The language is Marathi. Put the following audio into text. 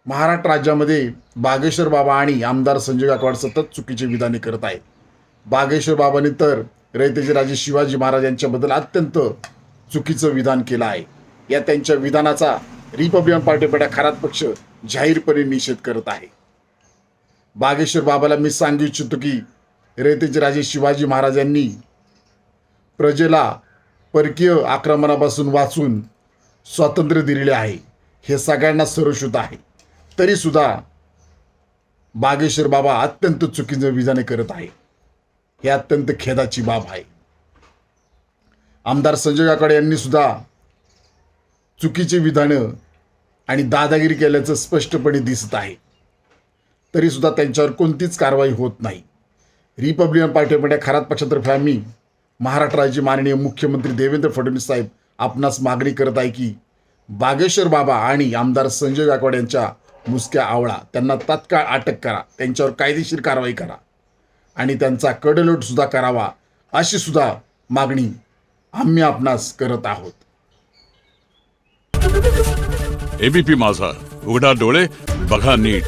महाराष्ट्र राज्यामध्ये बागेश्वर बाबा आणि आमदार संजय गायकवाड सतत चुकीचे विधाने करत आहेत. बागेश्वर बाबांनी तर रयतेचे राजे शिवाजी महाराज यांच्याबद्दल अत्यंत चुकीचं विधान केलं आहे. या त्यांच्या विधानाचा रिपब्लिकन पार्टी खरात पक्ष जाहीरपणे निषेध करत आहे. बागेश्वर बाबाला मी सांगू इच्छितो की रयतेचे राजे शिवाजी महाराज यांनी प्रजेला परकीय आक्रमणापासून वाचून स्वातंत्र्य दिलेले आहे. हे सगळ्यांना सर्वश्रुत आहे. तरी सुद्धा बागेश्वर बाबा अत्यंत चुकीचे विधाने करत आहे. हे अत्यंत खेदाची बाब आहे. आमदार संजय गायकवाड यांनी सुद्धा चुकीची विधानं आणि दादागिरी केल्याचं स्पष्टपणे दिसत आहे. तरी सुद्धा त्यांच्यावर कोणतीच कारवाई होत नाही. रिपब्लिकन पार्टी खरात पक्षातर्फे आम्ही महाराष्ट्र राज्याचे माननीय मुख्यमंत्री देवेंद्र फडणवीस साहेब आपणास मागणी करत आहे की बागेश्वर बाबा आणि आमदार संजय गायकवाड यांच्या मुसक्या आवळा त्यांना तात्काळ अटक करा, त्यांच्यावर कायदेशीर कारवाई करा आणि त्यांचा कडेलोट सुद्धा करावा, अशी सुद्धा मागणी आम्ही आपणास करत आहोत. एबीपी माझा, उघडा डोळे बघा नीट.